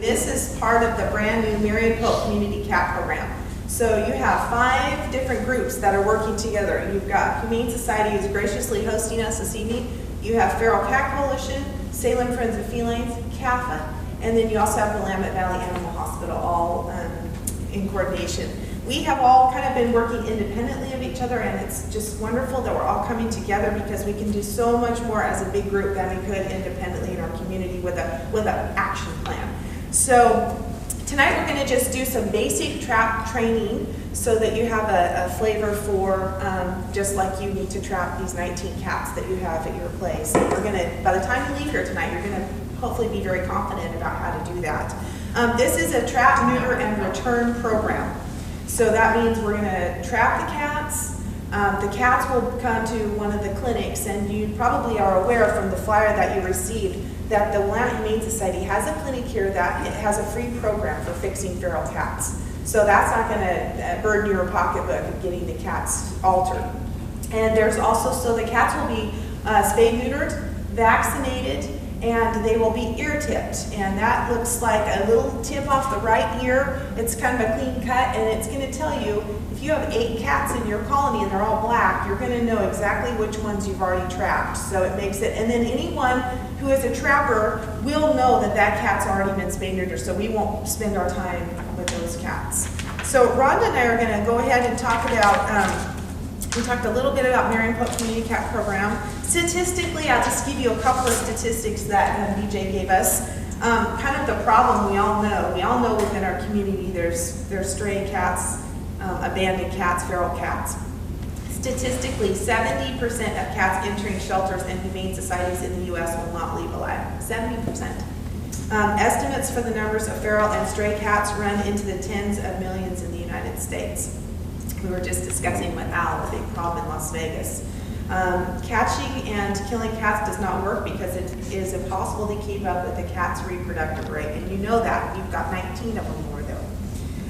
this is part of the brand new Marion Polk Community Cat Program. So you have 5 different groups that are working together. You've got Humane Society who's graciously hosting us this evening. You have Feral Cat Coalition, Salem Friends of Felines, CAFA, and then you also have the Willamette Valley Animal Hospital, all in coordination. We have all kind of been working independently of each other, and it's just wonderful that we're all coming together because we can do so much more as a big group than we could independently in our community with an action plan. So tonight we're going to just do some basic trap training so that you have a flavor for just like you need to trap these 19 cats that you have at your place. We're going to, by the time you leave here tonight, you're going to hopefully be very confident about how to do that. This is a Trap Neuter and Return program. So that means we're going to trap the cats. The cats will come to one of the clinics, and you probably are aware from the flyer that you received that the Willamette Humane Society has a clinic here that it has a free program for fixing feral cats. So that's not going to burden your pocketbook of getting the cats altered. And there's also, so the cats will be spayed, neutered, vaccinated, and they will be ear tipped. And that looks like a little tip off the right ear. It's kind of a clean cut, and it's going to tell you if you have 8 cats in your colony and they're all black, you're going to know exactly which ones you've already trapped. So it makes it, and then anyone who is a trapper will know that that cat's already been spayed neutered, so we won't spend our time with those cats. So Rhonda and I are going to go ahead and talk about, we talked a little bit about Marion Polk Community Cat Program. Statistically, I'll just give you a couple of statistics that BJ gave us. Kind of the problem we all know. We all know within our community there's stray cats, abandoned cats, feral cats. Statistically, 70% of cats entering shelters and humane societies in the U.S. will not leave alive. 70%. Estimates for the numbers of feral and stray cats run into the tens of millions in the United States. We were just discussing with Al the big problem in Las Vegas. Catching and killing cats does not work because it is impossible to keep up with the cat's reproductive rate, and you know that. You've got 19 of them more though.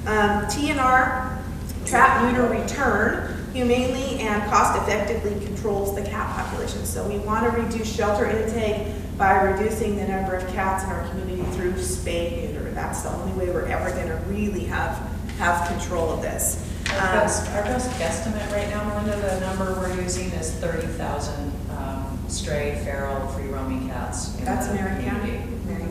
TNR, Trap Neuter Return, humanely and cost-effectively controls the cat population. So we want to reduce shelter intake by reducing the number of cats in our community through spay neuter. That's the only way we're ever going to really have control of this. Our best guesstimate right now, Melinda, the number we're using is 30,000 stray, feral, free-roaming cats. That's Marion County.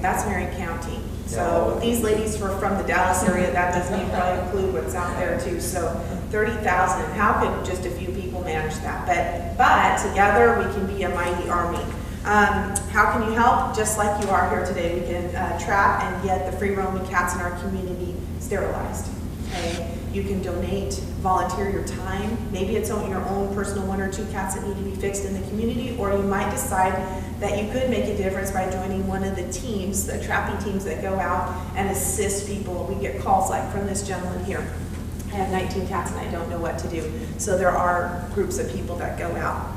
That's Marion County. So these ladies were from the Dallas area. That doesn't even probably include what's out there too. So 30,000. How could just a few people manage that? But together we can be a mighty army. How can you help? Just like you are here today, we can trap and get the free-roaming cats in our community sterilized. Okay? You can donate, volunteer your time. Maybe it's on your own personal 1 or 2 cats that need to be fixed in the community, or you might decide that you could make a difference by joining one of the teams, the trapping teams that go out and assist people. We get calls like from this gentleman here. I have 19 cats and I don't know what to do. So there are groups of people that go out.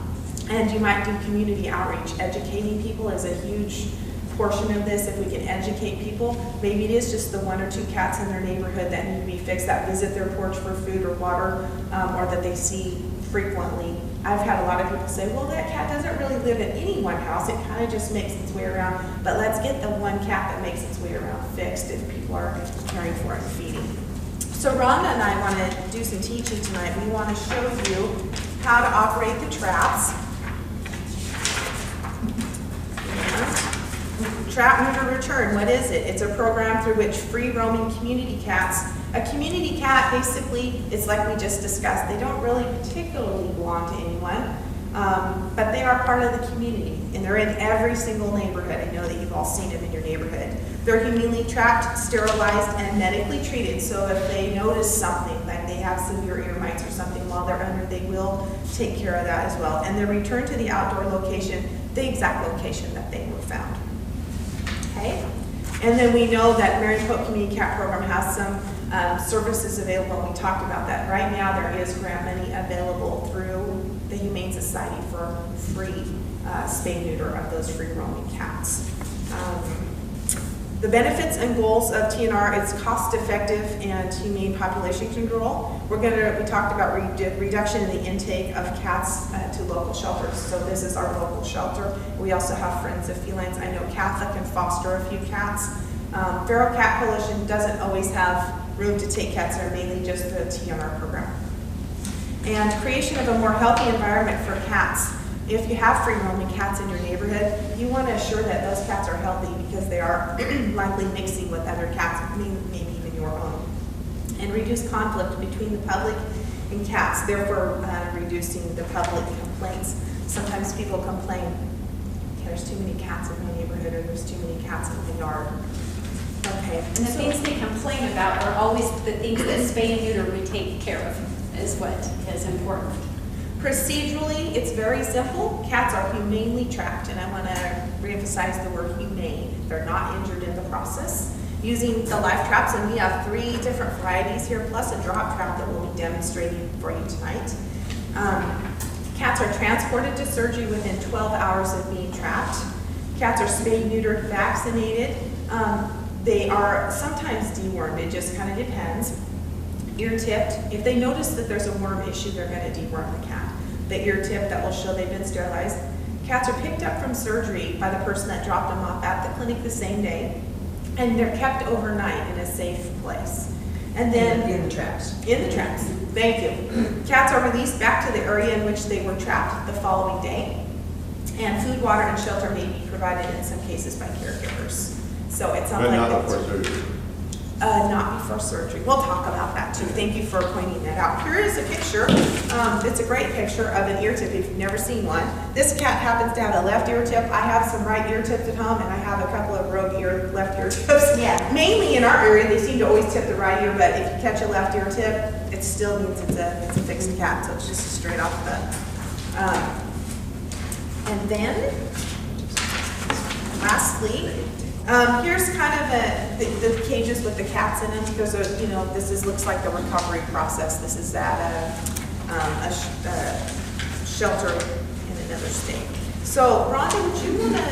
And you might do community outreach. Educating people is a huge portion of this. If we can educate people, maybe it is just the 1 or 2 cats in their neighborhood that need to be fixed, that visit their porch for food or water, or that they see frequently. I've had a lot of people say, well, that cat doesn't really live in any one house, it kind of just makes its way around. But let's get the one cat that makes its way around fixed if people are caring for it and feeding. So Rhonda and I want to do some teaching tonight. We want to show you how to operate the traps. Trap Neuter Return, what is it? It's a program through which free-roaming community cats, a community cat basically, it's like we just discussed, they don't really particularly belong to anyone, but they are part of the community, and they're in every single neighborhood. I know that you've all seen them in your neighborhood. They're humanely trapped, sterilized, and medically treated, so if they notice something, like they have severe ear mites or something while they're under, they will take care of that as well. And they're returned to the outdoor location, the exact location that they were found. Okay? And then we know that Marion Polk Community Cat Program has some services available, and we talked about that. Right now there is grant money available through the Humane Society for free spay neuter of those free roaming cats. The benefits and goals of TNR is cost-effective and humane population control. We talked about reduction in the intake of cats to local shelters. So this is our local shelter. We also have Friends of Felines. I know CAFA can foster a few cats. Feral Cat Coalition doesn't always have room to take cats, they're mainly just the TNR program. And creation of a more healthy environment for cats. If you have free roaming cats in your neighborhood, you want to assure that those cats are healthy because they are likely mixing with other cats, maybe even your own. And reduce conflict between the public and cats, therefore reducing the public complaints. Sometimes people complain, there's too many cats in my neighborhood, or there's too many cats in my yard. Okay. And the things they complain about are always the things that spay and neuter would take care of, is what is important. Procedurally, it's very simple. Cats are humanely trapped, and I want to reemphasize the word humane. They're not injured in the process. Using the live traps, and we have 3 different varieties here, plus a drop trap that we'll be demonstrating for you tonight. Cats are transported to surgery within 12 hours of being trapped. Cats are spayed, neutered, vaccinated. They are sometimes dewormed, it just kind of depends. Ear tipped. If they notice that there's a worm issue, they're going to deworm the cat. The ear tip, that will show they've been sterilized. Cats are picked up from surgery by the person that dropped them off at the clinic the same day, and they're kept overnight in a safe place. And then In the traps. in the traps. Thank you. Cats are released back to the area in which they were trapped the following day. And food, water, and shelter may be provided in some cases by caregivers. So it's But unlike not before surgery. not before surgery. We'll talk about that too. Thank you for pointing that out. Here is a picture. It's a great picture of an ear tip if you've never seen one. This cat happens to have a left ear tip. I have some right ear tips at home, and I have a couple of rogue left ear tips. Yeah. Mainly in our area, they seem to always tip the right ear, but if you catch a left ear tip, it still means it's a fixed cat, so it's just straight off the. And then, lastly, here's kind of the cages with the cats in them, because this looks like the recovery process. This is at a shelter in another state. So, Rhonda, would you want to?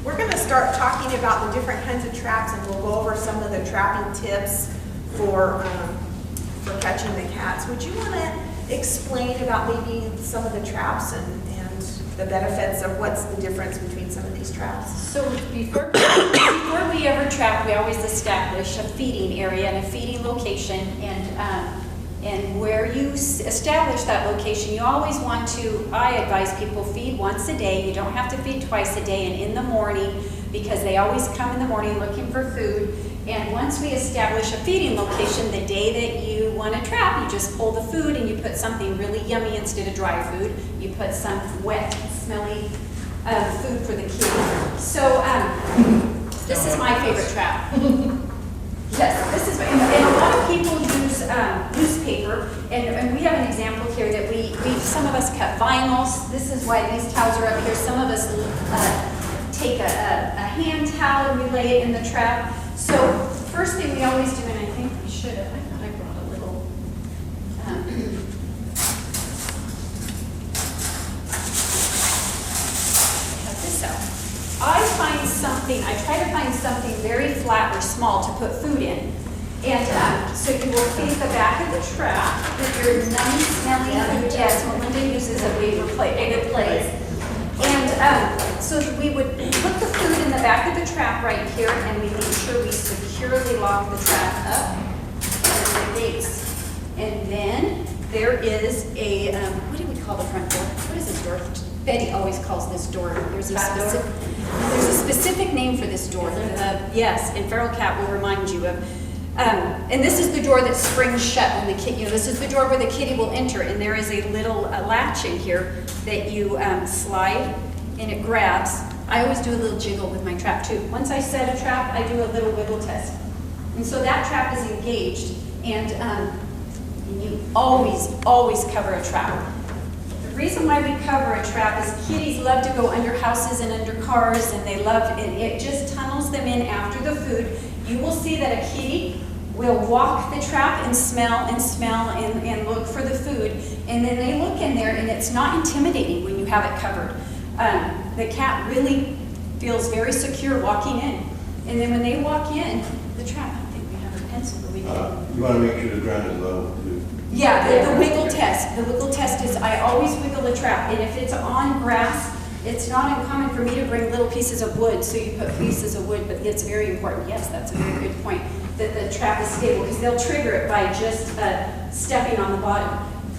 We're going to start talking about the different kinds of traps, and we'll go over some of the trapping tips for catching the cats. Would you want to explain about maybe some of the traps and the benefits, or what's the difference between some of these traps? So before we ever trap, we always establish a feeding area and a feeding location, and where you establish that location, you always want to, I advise people, feed once a day. You don't have to feed twice a day, and in the morning, because they always come in the morning looking for food. And once we establish a feeding location, the day that you want to trap, you just pull the food and you put something really yummy instead of dry food. You put some wet, smelly food for the kids. So this is my favorite trap. Yes, this is, and a lot of people use newspaper, and we have an example here that some of us cut vinyls. This is why these towels are up here. Some of us take a hand towel and we lay it in the trap. So first thing we always do, and I think we should have, I thought I brought a little, cut this out. I try to find something very flat or small to put food in. And so you will feed the back of the trap with your nummy, smelly food. Yes, Melinda uses a bigger plate. And so we would put the food in the back of the trap right here, and we make sure we securely lock the trap up and the gates. And then there is a, what do we call the front door? What is this door? Betty always calls this door. There's a specific name for this door. Yes, and Feral Cat will remind you of. And this is the door that springs shut when the kid, this is the door where the kitty will enter, and there is a little latch in here that you slide and it grabs. I always do a little jiggle with my trap too. Once I set a trap, I do a little wiggle test. And so that trap is engaged, and you always cover a trap. The reason why we cover a trap is kitties love to go under houses and under cars, and it just tunnels them in after the food. You will see that a kitty will walk the trap and smell and look for the food, and then they look in there, and it's not intimidating when you have it covered. The cat really feels very secure walking in, and then when they walk in, the trap, I think we have a pencil, but we can. You want to make sure the ground is level too. Yeah, the wiggle test. The wiggle test is I always wiggle the trap, and if it's on grass, It's not uncommon for me to bring little pieces of wood, so you put pieces of wood, but it's very important, yes, that's a very good point, that the trap is stable, because they'll trigger it by just stepping on the bottom.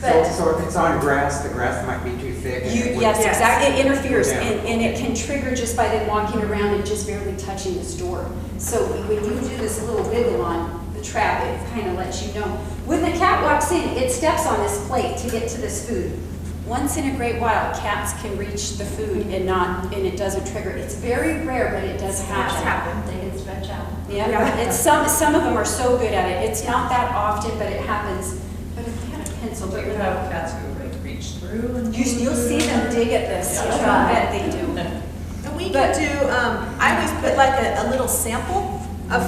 But So if it's on grass, the grass might be too thick. And it would- yes, exactly, it interferes, Yeah. and it can trigger just by them walking around and just barely touching this door. So when you do this little wiggle on the trap, it kind of lets you know. When the cat walks in, it steps on this plate to get to this food. Once in a great while, cats can reach the food and it doesn't trigger. It's very rare, but it does happen. They can stretch out. Yeah, it's some of them are so good at it. It's not that often, but it happens. But if they had a pencil, So you have cats who like reach through and. you'll see them dig at this. Yeah. I bet they do. And we But- can do, I always put like a little sample of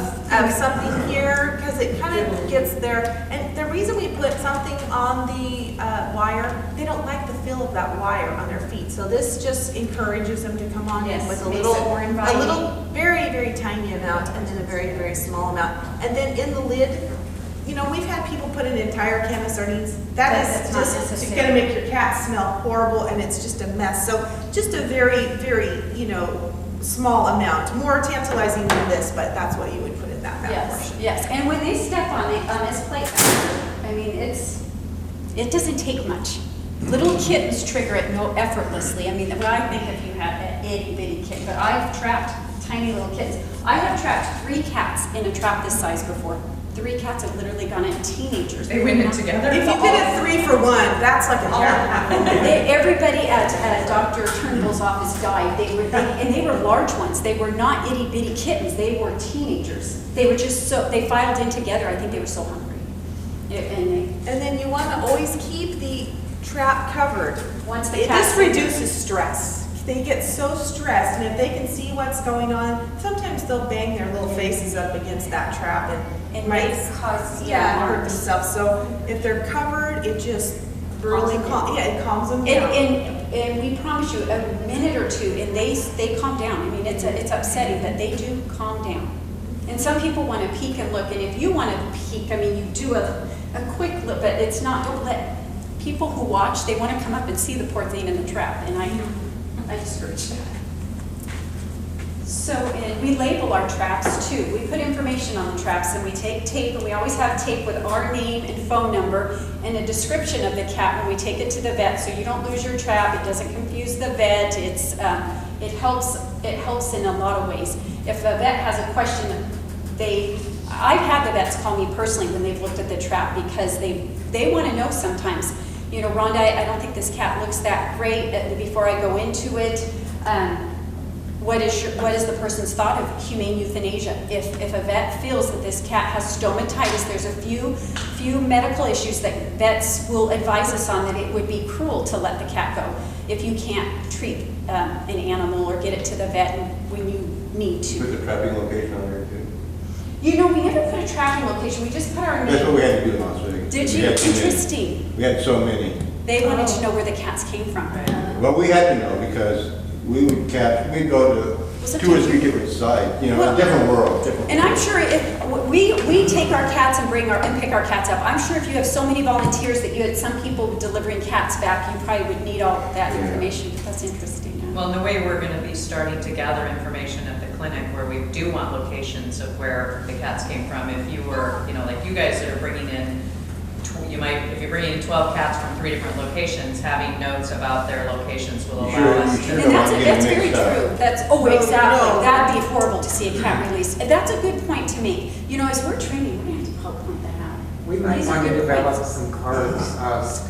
something here, because it kind of gets there. And the reason we put something on the wire, they don't like the feel of that wire on their feet. So this just encourages them to come on in Yes, with a makes little, it more inviting. very, very tiny amount, and then a very, very small amount. And then in the lid, you know, we've had people put an entire can of sardines. That's That not is just necessary. gonna make your cat smell horrible, and it's just a mess. So just a very, very, small amount, more tantalizing than this, but that's what you would put in that Yes, portion. yes, and when they step on this plate, I mean, it doesn't take much. Little kittens trigger it effortlessly. I mean, well, I think if you had an itty bitty kitten, but I've trapped tiny little kittens. I have trapped 3 cats in a trap this size before. 3 cats have literally gone in, teenagers. They went in together? If you did a 3 for 1, that's like a jackpot. Everybody at Dr. Turnbull's office died. They were large ones. They were not itty bitty kittens. They were teenagers. They were just they filed in together. I think they were so hungry. And then you want to always keep the trap covered. Once the This cats reduces stress. They get so stressed, and if they can see what's going on, sometimes they'll bang their little faces up against that trap and might cause hurt themselves. So if they're covered, it just really it calms them down. And we promise you a minute or 2, and they calm down. I mean, it's upsetting, but they do calm down. And some people want to peek and look, and if you want to peek, I mean, you do a quick look, but it's not. Don't let people who watch. They want to come up and see the poor thing in the trap, and I discourage that. So, and we label our traps too. We put information on the traps, and we take tape, and we always have tape with our name and phone number and a description of the cat when we take it to the vet, so you don't lose your trap. It doesn't confuse the vet. It helps in a lot of ways. If a vet has a question, I've had the vets call me personally when they've looked at the trap, because they want to know sometimes. You know, Rhonda, I don't think this cat looks that great before I go into it. What is the person's thought of humane euthanasia? If a vet feels that this cat has stomatitis, there's a few medical issues that vets will advise us on, that it would be cruel to let the cat go if you can't treat an animal or get it to the vet when you need to. Put the trapping location on there too. You know, we never put a trapping location. We just put our That's what name. we had to do in Las Vegas. Did We you? had so many. Interesting. We had so many. They wanted to know where the cats came from. Well, we had to know because we'd go Was to it 2 or just- 3 different sites, Well, a different world. And I'm sure if we take our cats and pick our cats up, I'm sure if you have so many volunteers that you had some people delivering cats back, you probably would need all that information. But that's interesting. Well, and the way we're going to be starting to gather information at the clinic, where we do want locations of where the cats came from. If you were, like you guys are bringing in, if you're bringing in 12 cats from 3 different locations, having notes about their locations will allow us to. And that's very true. Exactly. No. That'd be horrible to see a cat released. And that's a good point to make. As we're training, we're going to have to help point that out. We might These are want to good develop points. some cards.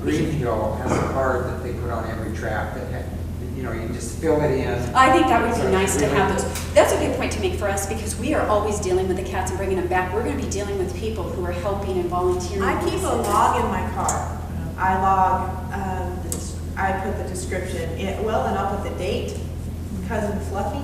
Green Hill has a card that they put on every trap that you just fill it in. I think that would So be nice to really- have those. That's a good point to make for us, because we are always dealing with the cats and bringing them back. We're going to be dealing with people who are helping and volunteering. I keep a log in my car. I log, I put the description, and I'll put the date. Cousin Fluffy,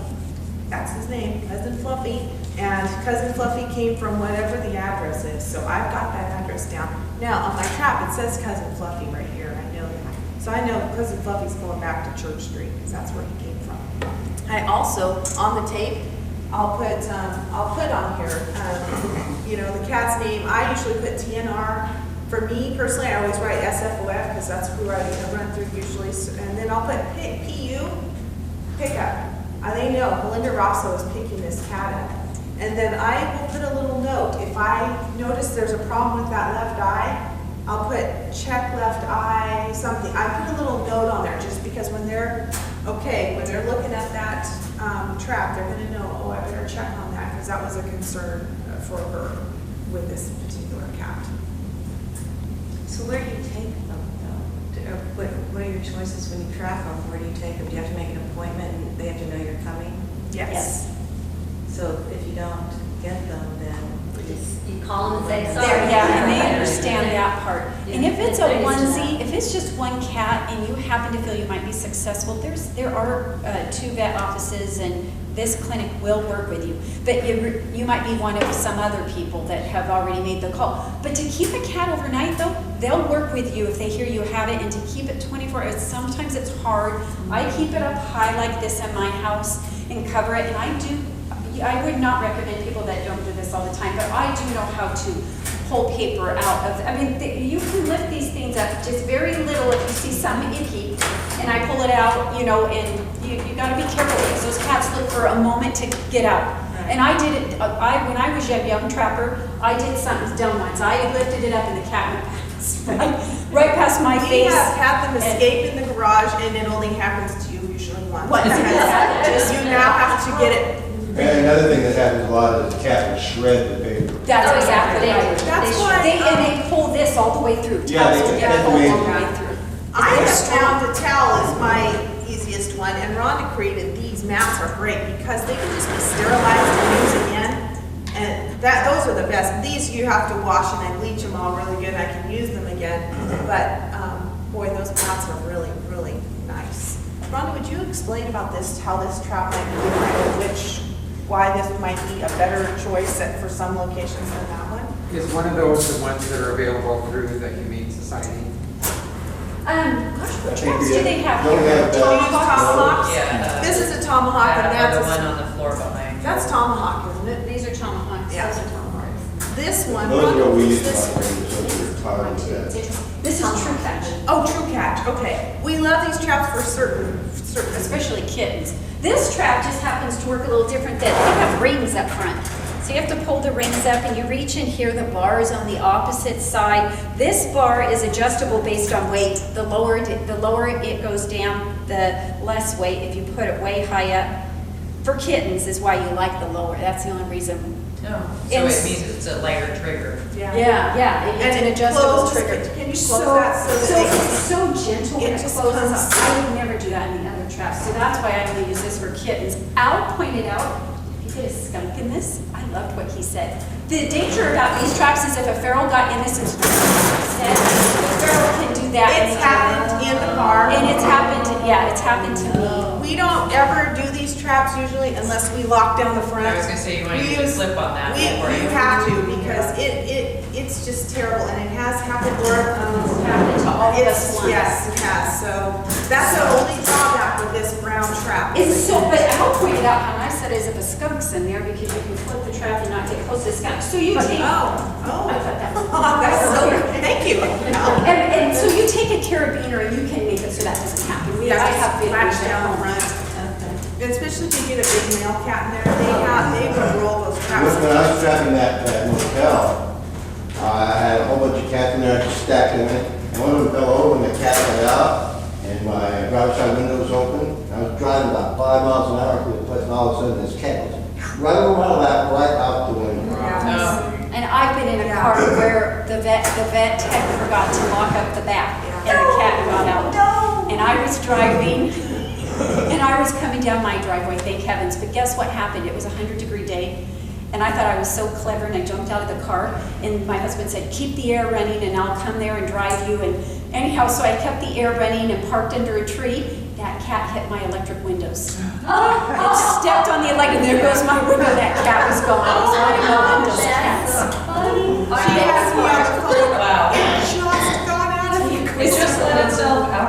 that's his name, Cousin Fluffy. And Cousin Fluffy came from whatever the address is, so I've got that address down. Now, on my trap, it says Cousin Fluffy right here, I know that. So I know Cousin Fluffy's going back to Church Street, because that's where he came from. I also, on the tape, I'll put on here, the cat's name. I usually put TNR. For me personally, I always write SFOF, because that's who I run through usually. And then I'll put PU, pickup. They know Belinda Rosso is picking this cat up. And then I will put a little note. If I notice there's a problem with that left eye, I'll put check left eye, something. I put a little note on there just because when they're looking at that trap, they're gonna know, oh, I better check on that because that was a concern for her with this particular cat. So where do you take them though? What are your choices when you trap them? Where do you take them? Do you have to make an appointment and they have to know you're coming? Yes. So if you don't get them, then You call them and say, There, sorry. yeah, and they understand that part. And if it's a Yeah. onesie, if it's just one cat and you happen to feel you might be successful, there are 2 vet offices and this clinic will work with you. But you might be one of some other people that have already made the call. But to keep a cat overnight though, they'll work with you if they hear you have it, and to keep it 24 hours, sometimes it's hard. I keep it up high like this in my house and cover it, and I would not recommend people that don't do this all the time, but I do know how to pull paper out of, you can lift these things up just very little if you see some icky, and I pull it out, and you gotta be careful because those cats look for a moment to get out. And I did it, when I was a young trapper, I did something dumb once. I lifted it up and the cat went right past my We face. have had them and- escape in the garage and it only happens to you usually once. Once. You now have to get it. And another thing that happens a lot is the cat will shred the paper. That's Oh, yeah, exactly they- right. That's they why. And they pull this all the way through. Yeah, they Towels can. get That's pulled all the amazing. way through. I have found a towel is my easiest one, and Rhonda created these mats are great because they can just be sterilized and used again. And those are the best. These you have to wash and I bleach them all really good. I can use them again. But boy, those mats are really, really nice. Rhonda, would you explain about this, how this trap might be different, why this might be a better choice for some locations than that one? Is one of those the ones that are available through the Humane Society? Gosh, what I think traps we do they have don't here? have that. Tomahawks? Yeah. This is a tomahawk and Or that's the one on the floor behind. that's tomahawk, isn't it? These are tomahawks. Yeah. Those are tomahawks. This one, Those are what we Rhonda, use is this? to buy things, so we're tired of that. This is true catch, Oh, true catch, okay. We love these traps for certain, especially kittens. This trap just happens to work a little different that they have rings up front. So you have to pull the rings up and you reach in here, the bar is on the opposite side. This bar is adjustable based on weight. The lower it goes down, the less weight. If you put it way high up, for kittens is why you like the lower. That's the only reason. No, so It's- it means it's a lighter trigger. Yeah. Yeah, it's And an it adjustable closes. trigger. Can you close that so that they can- it's so gentle when It it just closes. comes up. I would never do that in the other traps, so that's why I only use this for kittens. Al pointed out, if you get a skunk in this, I loved what he said. The danger about these traps is if a feral got in this and said, the feral can do that. It's happened in the car. And it's happened to me. We don't ever do these traps usually unless we lock down the front. I was gonna say, you want to We use a slip on that before You you. have to because it's just terrible and it has happened, Laura. It's happened to all of us once. Yes, it has. So that's the only drawback with this brown trap. It's so, but Al pointed out how nice that is if a skunk's in there because you can flip the trap and not get close to the skunk. So you take. Oh. I thought that was. That's so, thank you. And so you take a carabiner and you can make it so that doesn't happen. I have Latch videos at down the home. front. Especially if you get a big male cat in there, they will roll those traps. When I was trapping that motel, I had a whole bunch of cats in there, just stacked them in, and one of them fell over and the cat got out, and my driver's side window was open. I was driving about 5 miles an hour through the place, and all of a sudden this cat was right over my lap, right out the window. Oh. And I've been in a car where the vet tech forgot to lock up the back and the cat got out. And I was driving and I was coming down my driveway, thank heavens. But guess what happened? It was a 100-degree day. And I thought I was so clever and I jumped out of the car and my husband said, keep the air running and I'll come there and drive you. And anyhow, so I kept the air running and parked under a tree. That cat hit my electric windows. It stepped on the electric, and there goes my window, that cat was gone. It was one of the windows cats. She has me on the phone. Wow. Just gone out of the It just let itself out.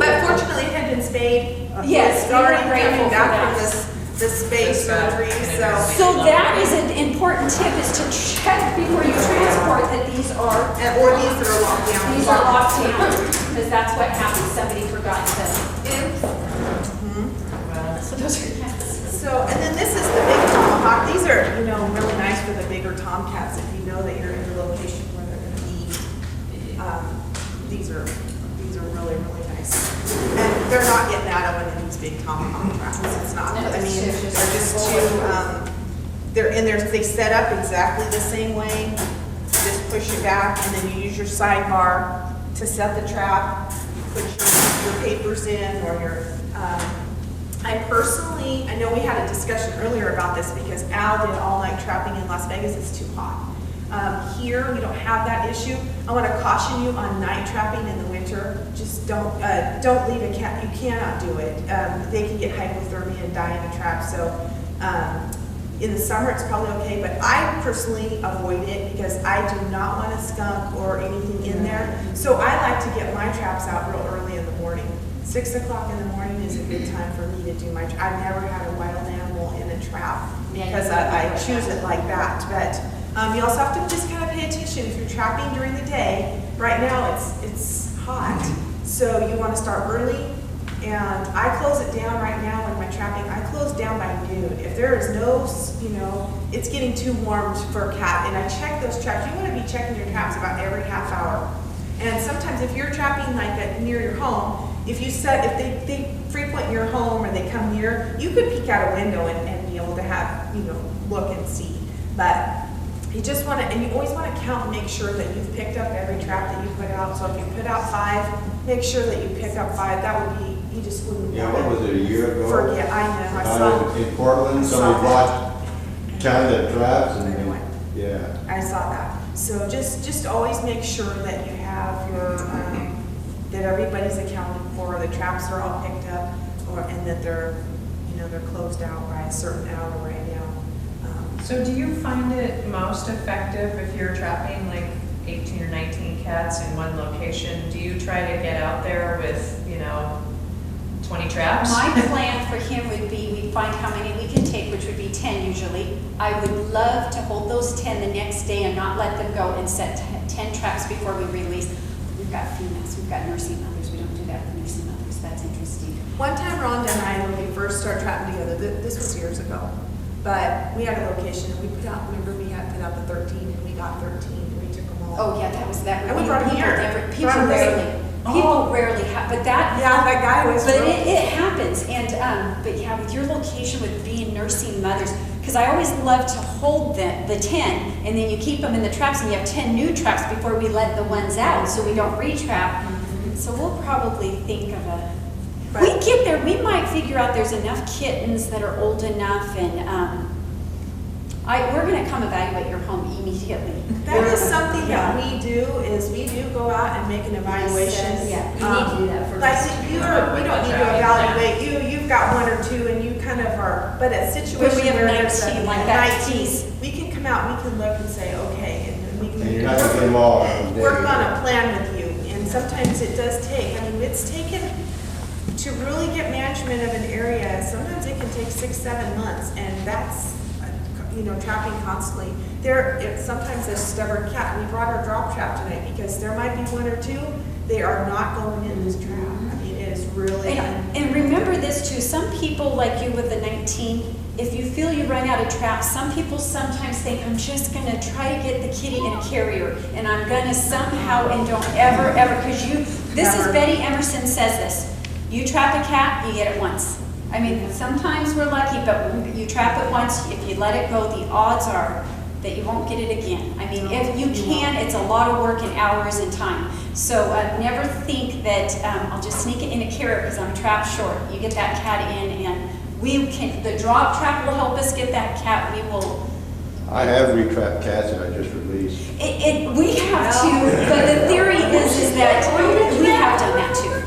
But fortunately, it had been spayed. Yes, It's already we were grateful coming for back that. from the spay surgery, so. So that is an important tip, is to check before you transport that these are, Or these that are locked down. these are locked down, because that's what happens, somebody forgot to. So, and then this is the big tomahawk. These are, you know, really nice for the bigger tomcats if you know that you're in a location where they're gonna be. These are really, really nice. And they're not getting out of one of these big tomahawk traps. It's not, No, I mean, it's they're just just full too, of- they set up exactly the same way. Just push it back and then you use your sidebar to set the trap. You put your papers in or your, I know we had a discussion earlier about this because Al did all-night trapping in Las Vegas, it's too hot. Here, we don't have that issue. I want to caution you on night trapping in the winter. Just don't leave a cat, you cannot do it. They can get hypothermia and die in a trap, so in the summer, it's probably okay, but I personally avoid it because I do not want a skunk or anything in there. So I like to get my traps out real early in the morning. 6 o'clock in the morning is a good time for me to do my, I've never had a wild animal in a trap because I choose it like that. But you also have to just kind of pay attention. If you're trapping during the day, right now it's hot. So you want to start early. And I close it down right now in my trapping. I close down by noon. If there is no, you know, it's getting too warm for a cat. And I check those traps. You want to be checking your traps about every half hour. And sometimes if you're trapping like near your home, if they frequent your home or they come near, you could peek out a window and be able to have, you know, look and see. But you just want to, and you always want to count and make sure that you've picked up every trap that you put out. So if you put out 5, make sure that you pick up 5. That would be, you just wouldn't. Yeah, what was it, a year ago? Forget, I know, I saw. In Portland, somebody bought counted traps and, yeah. I saw that. So just always make sure that you have your, that everybody's accounted for, the traps are all picked up, and that they're, you know, they're closed out by a certain hour right now. So do you find it most effective if you're trapping like 18 or 19 cats in one location? Do you try to get out there with, you know, 20 traps? My plan for him would be, we'd find how many we can take, which would be 10 usually. I would love to hold those 10 the next day and not let them go and set 10 traps before we release. We've got females, we've got nursing mothers, we don't do that with nursing mothers, that's interesting. One time Rhonda and I, when we first started trapping together, this was years ago, but we had a location, and we put out, remember we had put out the 13, and we got 13, and we took them all. Oh, yeah, that was that. And we brought them here. People rarely have, but that. Yeah, that guy was. But it happens, and, but yeah, with your location with being nursing mothers, because I always love to hold the 10, and then you keep them in the traps, and you have 10 new traps before we let the ones out, so we don't retrap. So we'll probably think of we get there, we might figure out there's enough kittens that are old enough, and, we're gonna come evaluate your home immediately. That is something that we do go out and make an evaluation. Yeah, you need to do that first. Like we don't need to evaluate you've got 1 or 2 and you kind of are, but at situations When we have where there's 19, like that 19, piece. we can come out, we can look and say, okay, and then we can. And you're not gonna get them all. Work on a plan with you, and sometimes it does take, I mean, it's taken, to really get management of an area, sometimes it can take 6-7 months, and that's, you know, trapping constantly. Sometimes there's stubborn cat. We brought our drop trap tonight because there might be 1 or 2. They are not going in this trap. I mean, it is really. And remember this too, some people like you with the 19, if you feel you run out of traps, some people sometimes think, I'm just gonna try to get the kitty in a carrier, and I'm gonna somehow, and don't ever, because this is Betty Emerson says this, you trap a cat, you get it once. I mean, sometimes we're lucky, but you trap it once, if you let it go, the odds are that you won't get it again. I mean, if you can, it's a lot of work and hours and time. So never think that I'll just sneak it in a carrier because I'm trapped short. You get that cat in, and the drop trap will help us get that cat. We will. I have retrapped cats that I just released. We have to, but the theory is that we have done that too.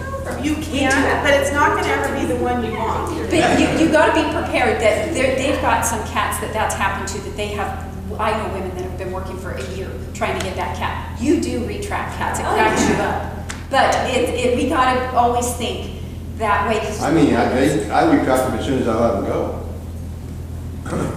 You can, but it's not going to ever be the one you want. But you got to be prepared that they've got some cats that's happened to, that they have. I know women that have been working for a year trying to get that cat. You do retrap cats, it cracks you up. But we got to always think that way. I mean, I retrap them as soon as I let them go.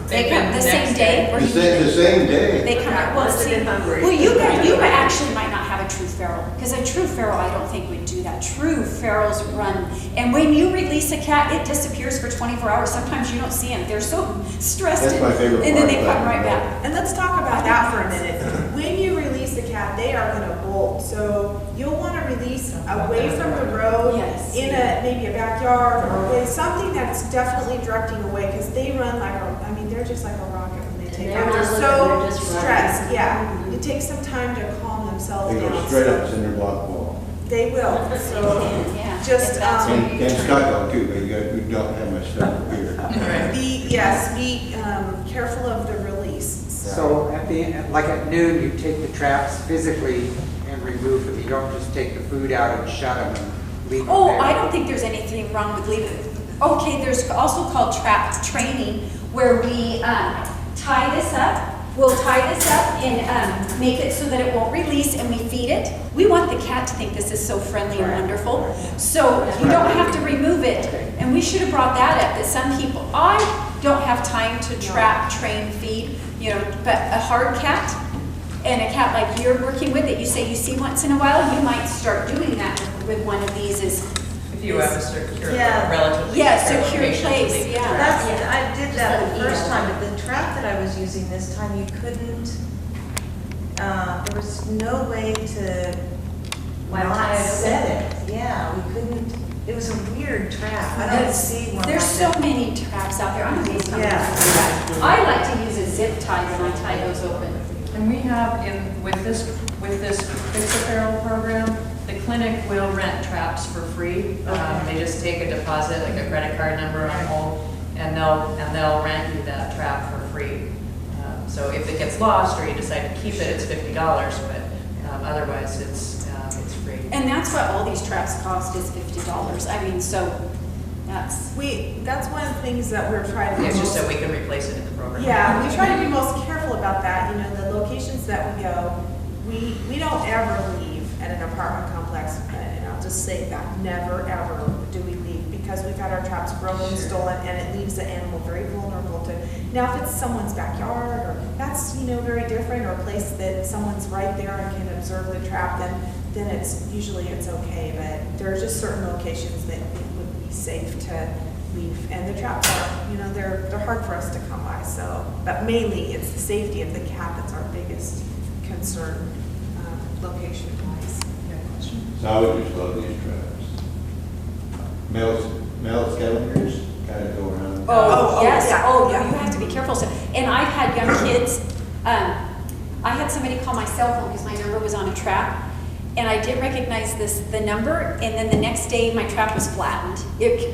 They come the same day? or The you- same day. They come, Yeah, well, must have see, been hungry. well, you actually might not have a true feral, because a true feral, I don't think would do that. True ferals run, and when you release a cat, it disappears for 24 hours. Sometimes you don't see them. They're so stressed. That's my favorite And then they part come about right it. back. And let's talk about that for a minute. When you release a cat, they are gonna bolt, so you'll wanna release away from the road. Yes. In maybe a backyard or something that's definitely directing away, because they run like I mean, they're just like a rocket when they take they're off. They're not so looking, they're just running. stressed, yeah. It takes some time to calm themselves They down. go straight up so cinder block wall. They will, so Yeah. just, If that's what And Scottsdale too, but we don't have much stuff here. be careful of the release. So at the end, like at noon, you take the traps physically and remove them. You don't just take the food out and shut them and leave them Oh, there. I don't think there's anything wrong with leaving it. Okay, there's also called trap training, where we tie this up. We'll tie this up and make it so that it won't release, and we feed it. We want the cat to think this is so friendly and wonderful. So you don't have to remove it. And we should have brought that up, that some people, I don't have time to trap, train, feed, but a hard cat and a cat like you're working with that you say you see once in a while, you might start doing that with one of these If you have a secure, Yeah. relatively Yeah, secure secure location to place, leave the yeah. traps. I did that the first time, but the trap that I was using this time, you couldn't, there was no way to Why tie not it open? set it. Yeah, we couldn't, it was a weird trap. I don't see one There's like so that. many traps out there. I'm amazed how many Yeah. traps. I like to use a zip tie when I tie those open. And we have with this Fix a Feral program, the clinic will rent traps for free. They just take a deposit, like a credit card number on hold, and they'll rent you that trap for free. So if it gets lost or you decide to keep it, it's $50, but otherwise it's free. And that's what all these traps cost, is $50. I mean, so that's, That's one of the things that we're trying to do. It's just so we can replace it in the program. Yeah, we try to be most careful about that. The locations that we go, we don't ever leave at an apartment complex, and I'll just say that, never ever do we leave, because we've had our traps broken, stolen, and it leaves the animal very vulnerable to. Now, if it's someone's backyard, or that's, very different, or a place that someone's right there and can observe the trap, then it's okay, but there are just certain locations that it would be safe to leave, and the traps are, they're hard for us to come by, so, but mainly it's the safety of the cat that's our biggest concern, location-wise. So I would just love these traps. Male scavengers kind of go around. oh, yes, yeah, oh, yeah. you have to be careful. So, and I've had young kids, I had somebody call my cell phone because my number was on a trap, and I didn't recognize the number, and then the next day my trap was flattened.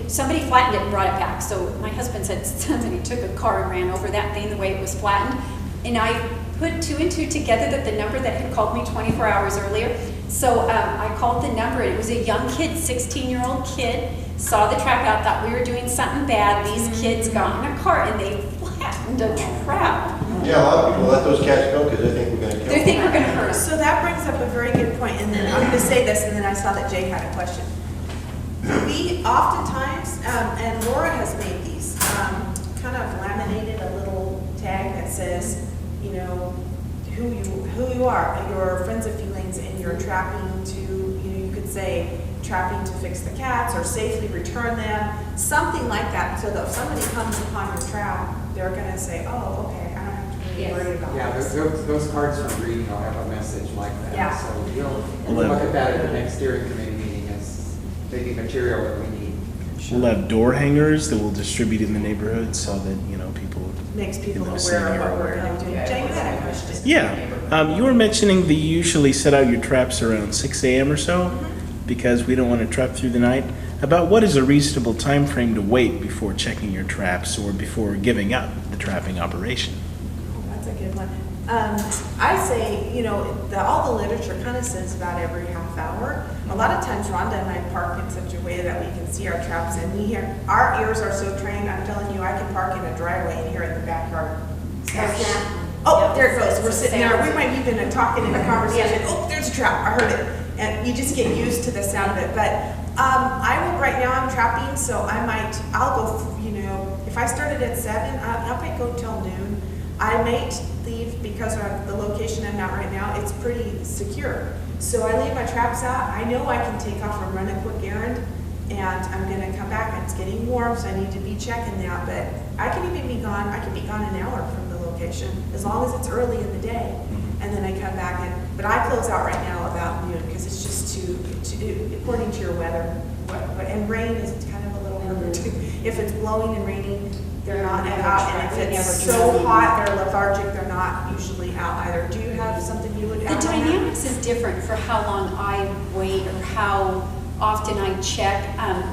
Somebody flattened it and brought it back. So my husband said somebody took a car and ran over that thing the way it was flattened, and I put two and two together that the number that had called me 24 hours earlier. So I called the number, and it was a young kid, 16-year-old kid, saw the trap out, thought we were doing something bad. These kids got in a car and they flattened a trap. Yeah, a lot of people let those cats go because they think we're gonna kill They them. think we're gonna hurt us. So that brings up a very good point, and then I'm going to say this, and then I saw that Jay had a question. We oftentimes, and Laura has made these, kind of laminated a little tag that says, who you are, your friends of feelings, and you're trapping to, you could say trapping to fix the cats or safely return them, something like that, so that if somebody comes upon your trap, they're going to say, oh, okay, I don't have to really Yes. worry about Yeah, this. those cards from Green will have a message like that. Yeah. So we'll Well, look at that at the next steering committee meeting as maybe material that we need. We'll have door hangers that we'll distribute in the neighborhood so that, people. Makes people in the aware of what vicinity we're are going to do. Jay, you had a question? Yeah, you were mentioning that you usually set out your traps around 6 a.m. or so because we don't want to trap through the night. About what is a reasonable time frame to wait before checking your traps or before giving up the trapping operation? That's a good one. I say, all the literature kind of says about every half hour. A lot of times Rhonda and I park in such a way that we can see our traps, and our ears are so trained, I'm telling you, I can park in a driveway and hear it in the backyard. Oh, there it goes. We're sitting there. We might even be talking in a conversation. Oh, there's a trap. I heard it. And you just get used to the sound of it. But right now I'm trapping, so I'll go, if if I started at 7, I might go till noon. I might leave because of the location I'm at right now, it's pretty secure. So I leave my traps out, I know I can take off and run a quick errand, and I'm gonna come back, and it's getting warm, so I need to be checking that, but I can even be gone, I can be gone an hour from the location, as long as it's early in the day, and then I come back in. But I close out right now about noon, because it's just too, according to your weather, and rain is kind of a little harder too. If it's blowing and raining, they're not out, and if it's so hot, they're lethargic, they're not usually out either. Do you have something you would The add on that? dynamics is different for how long I wait or how often I check.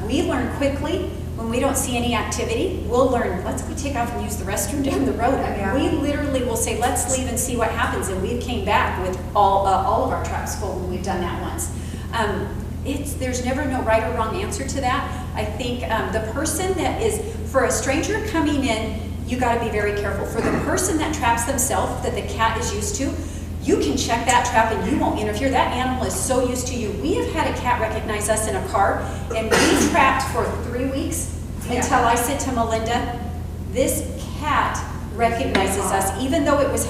We learn quickly when we don't see any activity. We'll learn, let's go take off and use the restroom down the road. I mean, we literally will say, let's leave and see what happens. And we came back with all of our traps full when we've done that once. There's never no right or wrong answer to that. I think the person that is, for a stranger coming in, you got to be very careful. For the person that traps themselves, that the cat is used to, you can check that trap and you won't interfere. That animal is so used to you. We have had a cat recognize us in a car, and we trapped for 3 weeks until I said to Melinda, this cat recognizes us, even though it was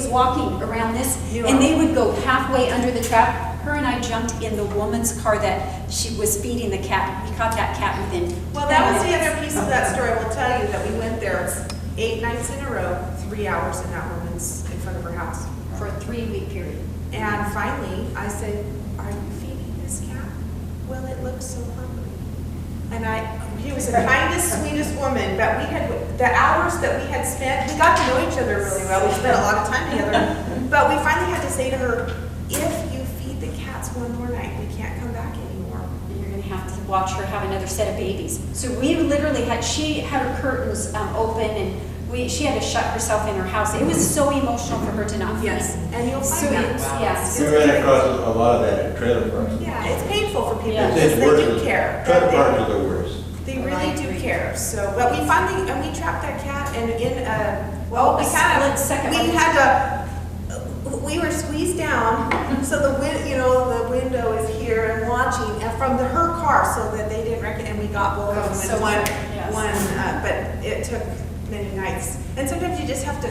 walking around this, and they would go halfway under the trap. Her and I jumped in the woman's car that she was feeding the cat. We caught that cat within. Well, that was the other piece of that story. I will tell you that we went there 8 nights in a row, 3 hours in that woman's, in front of her house. For a 3-week period. And finally, I said, are you feeding this cat? Well, it looks so hungry. And he was the kindest, sweetest woman, but we had, the hours that we had spent, we got to know each other really well. We spent a lot of time together. But we finally had to say to her, if you feed the cats one more night, we can't come back anymore. And you're gonna have to watch her have another set of babies. So we literally she had her curtains open, and she had to shut herself in her house. It was so emotional for her to not feed. Yes, and you'll find that. Yes. We ran across a lot of that at trailer parks. Yeah, it's painful for people Yeah. because they do care. Trailer parks are the worst. They really do care. So, but we finally, and we trapped that cat, and we were squeezed down, so the window is here and watching from her car, so that they didn't recognize, and we got both of them So in one, yes. but it took many nights. And sometimes you just have to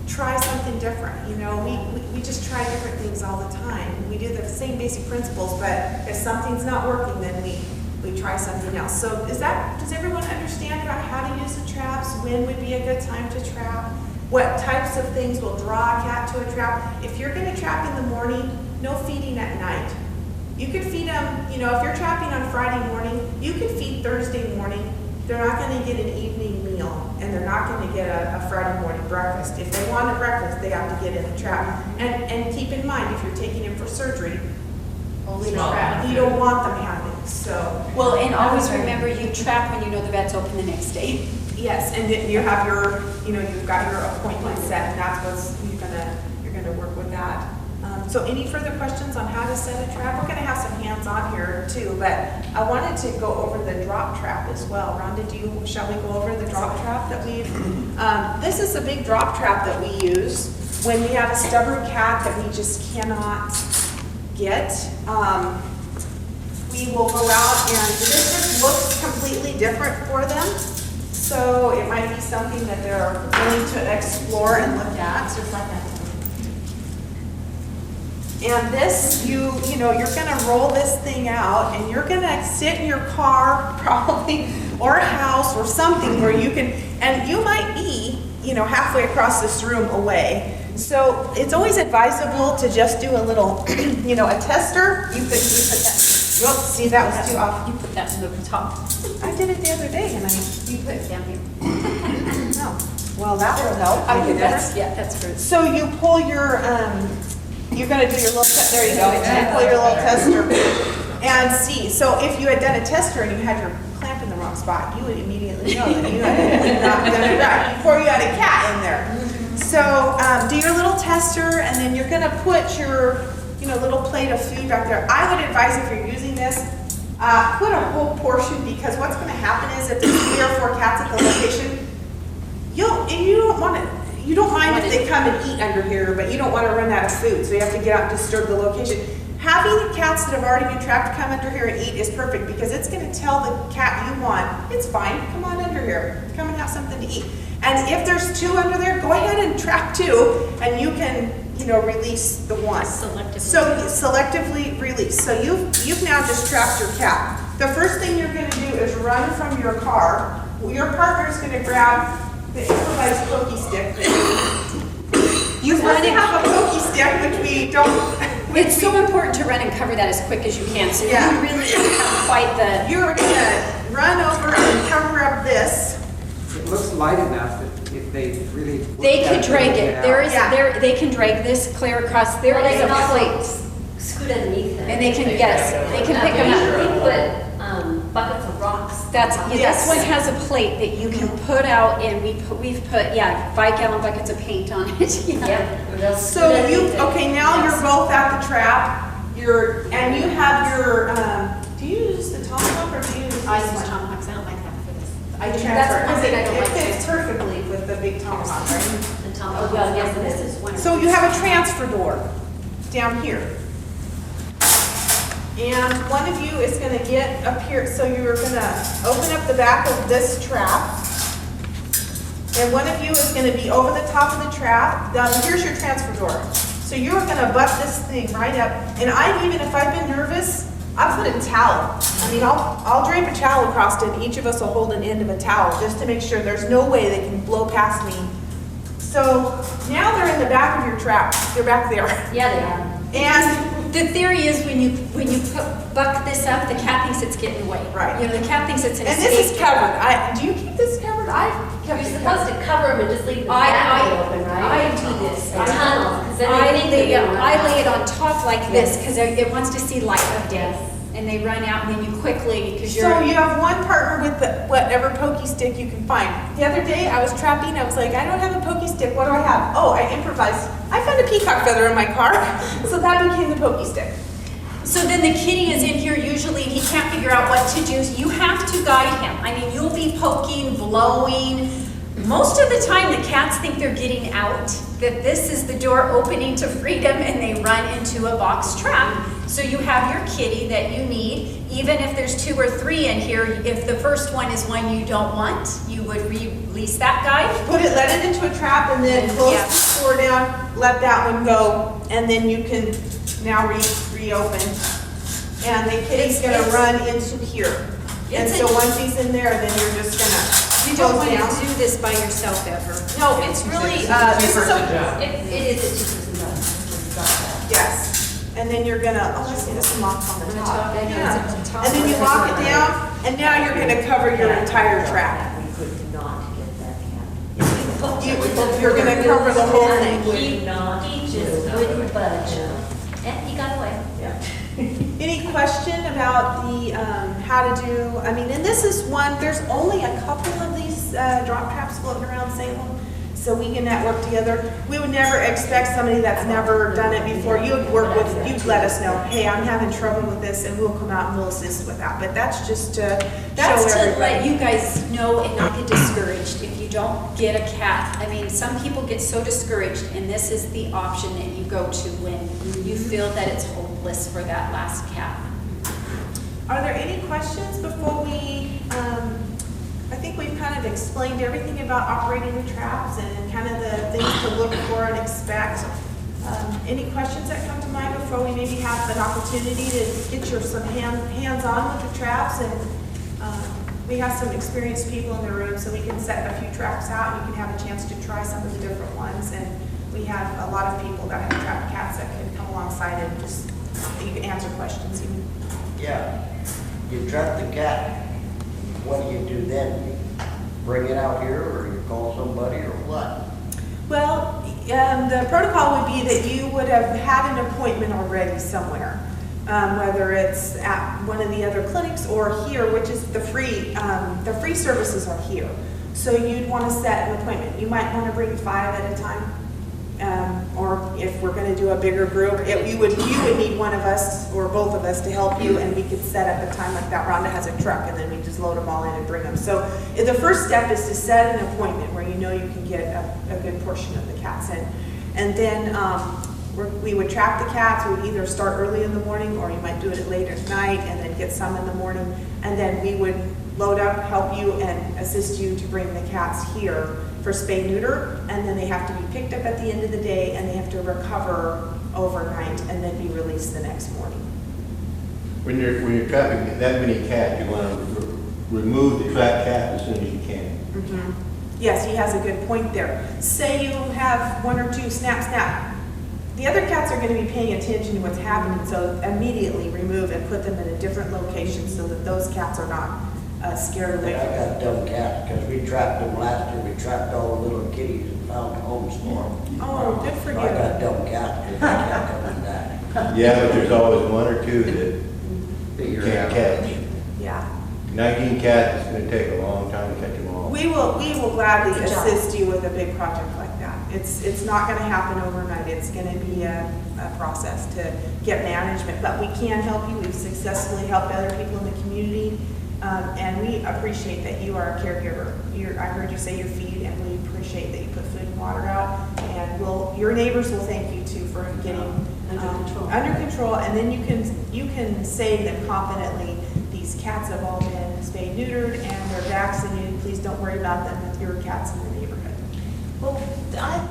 try something different, we just try different things all the time. We do the same basic principles, but if something's not working, then we try something else. So does everyone understand about how to use the traps? When would be a good time to trap? What types of things will draw a cat to a trap? If you're gonna trap in the morning, no feeding at night. You could feed them, if you're trapping on Friday morning, you could feed Thursday morning. They're not gonna get an evening meal, and they're not gonna get a Friday morning breakfast. If they want a breakfast, they have to get in the trap. And keep in mind, if you're taking them for surgery, you don't want them having, so. Well, and always remember, you trap when you know the vet's open the next day. Yes, and then you have you've got your appointment set, and that's you're gonna work with that. So any further questions on how to set a trap? We're gonna have some hands on here too, but I wanted to go over the drop trap as well. Rhonda, shall we go over the drop trap that this is a big drop trap that we use when we have a stubborn cat that we just cannot get. We will go out, and this just looks completely different for them. So it might be something that they're willing to explore and look at. So and this, you're gonna roll this thing out, and you're gonna sit in your car probably, or a house or something where you can, and you might be, halfway across this room away. So it's always advisable to just do a little, a tester. You put that. Whoops, see, that was too off. You put that in the top. I did it the other day, and You put it down here. no. Well, that will help. That's good. So you pull your, you're gonna do your little, there you go. You pull your little tester and see. So if you had done a tester and you had your clamp in the wrong spot, you would immediately know that you had not done it right before you had a cat in there. So do your little tester, and then you're gonna put your, little plate of food back there. I would advise, if you're using this, put a whole portion, because what's gonna happen is if there's 3 or 4 cats at the location, you don't mind if they come and eat under here, but you don't want to run out of food, so you have to get out and disturb the location. Having the cats that have already been trapped come under here and eat is perfect because it's gonna tell the cat you want, it's fine, come on under here, come and have something to eat. And if there's 2 under there, go ahead and trap 2 and you can, you know, release the one. Selectively. So selectively release. So you've now just trapped your cat. The first thing you're gonna do is run from your car. Your partner's gonna grab the improvised pokey stick. You want to have a pokey stick, which we don't. It's so important to run and cover that as quick as you can, so Yeah. you really don't have quite the, You're gonna run over and cover up this. It looks light enough that if they really. they could drag it. There is, Yeah. they can drag this clear across, there Well, they is a can also plate. Scoot underneath it. And they can, yes, they can pick them up. We put buckets of rocks. That's, Yes. this one has a plate that you can put out and we've put, 5-gallon buckets of paint on it. Yeah. Yep. They'll scoot So underneath it. okay, now Yes. you're both at the trap. And you have your, do you use the tomahawk or do you use I this use one? tomahawks, I don't like that for this. I That's transfer, one thing I don't it like. fits perfectly with the big tomahawk, right? The top Oh, of well, it. yes, and this is one. So you have a transfer door down here. And one of you is gonna get up here, so you're gonna open up the back of this trap. And one of you is gonna be over the top of the trap. Now, here's your transfer door. So you're gonna butt this thing right up. And even if I've been nervous, I put a towel. I mean, I'll drape a towel across it, and each of us will hold an end of a towel, just to make sure there's no way they can blow past me. So now they're in the back of your trap. They're back there. Yeah, they are. And The theory is when you buck this up, the cat thinks it's getting away. Right. You know, the cat thinks it's an And escape. this is covered. Do you keep this covered? I've kept You're it supposed covered. to cover them and just leave the back open, right? I do this. The tunnels, because then I they think lay, they're gonna run I lay it out. on top like this, Yes. because it wants to see light of day. Yes. And they run out, and then you quickly, because So you're, you have one partner with the whatever pokey stick you can find. The other day I was trapping, I was like, I don't have a pokey stick, what do I have? Oh, I improvised. I found a peacock feather in my car, so that became the pokey stick. so then the kitty is in here usually, and he can't figure out what to do. You have to guide him. I mean, you'll be poking, blowing. Most of the time, the cats think they're getting out, that this is the door opening to freedom, and they run into a box trap. So you have your kitty that you need. Even if there's 2 or 3 in here, if the first one is one you don't want, you would release that guy. Let it into a trap and then close Yeah. the door down, let that one go, and then you can now reopen. And the kitty's gonna run into here. And It's so a- once he's in there, then you're just gonna You don't close want down. to do this by yourself ever. No, it's really, this is a, It is a cheapest and yes. And then you're gonna, oh, I see this lock on the top. I know, Yeah. it's at the top. And then you lock it down, and now you're gonna cover your entire trap. We could not get that cat. You're gonna cover the whole thing. He just wouldn't budge. And he got away. Any question about the, how to do, I mean, and this is one, there's only a couple of these drop traps floating around Salem, so we can network together. We would never expect somebody that's never done it before, you'd work with, you'd let us know, hey, I'm having trouble with this, and we'll come out and we'll assist with that. But that's just to show That's to let everybody. you guys know and not get discouraged if you don't get a cat. I mean, some people get so discouraged, and this is the option that you go to when you feel that it's hopeless for that last cat. Are there any questions before we, I think we've kind of explained everything about operating the traps and kind of the things to look for and expect. Any questions that come to mind before we maybe have an opportunity to get some hands-on with the traps? And we have some experienced people in the room, so we can set a few traps out and you can have a chance to try some of the different ones. And we have a lot of people that have trapped cats that can come alongside and just, you can answer questions even. Yeah, you trap the cat, what do you do then? You bring it out here, or you call somebody, or what? Well, the protocol would be that you would have had an appointment already somewhere, whether it's at one of the other clinics or here, which is the free services are here. So you'd want to set an appointment. You might want to bring 5 at a time. Or if we're going to do a bigger group, you would need one of us or both of us to help you, and we could set up a time like that. Rhonda has a truck, and then we just load them all in and bring them. So the first step is to set an appointment where you know you can get a good portion of the cats in. And then We would trap the cats, we would either start early in the morning, or you might do it late at night, and then get some in the morning, and then we would load up, help you, and assist you to bring the cats here for spay neuter, and then they have to be picked up at the end of the day, and they have to recover overnight, and then be released the next morning. When you're trapping that many cats, you want to remove the trapped cat as soon as you can. Yes, he has a good point there. Say you have one or two snap, snap. The other cats are going to be paying attention to what's happening, so immediately remove and put them in a different location so that those cats are not scared away. I got dumb cats, because we trapped them last year, we trapped all the little kitties and found homes for them. Oh, good for I got you. dumb cats, because I can't come with that. Yeah, but there's always one or two that That you you're can't out. catch. Yeah. 19 cats, it's going to take a long time to catch them all. We will gladly Good job. assist you with a big project like that. It's not going to happen overnight. It's going to be a process to get management, but we can help you. We've successfully helped other people in the community, and we appreciate that you are a caregiver. I heard you say you feed, and we appreciate that you put food and water out, and your neighbors will thank you too for getting under control, and then you can say them confidently, these cats have all been spayed, neutered, and they're vaccinated. Please don't worry about them with your cats in the neighborhood. Well, I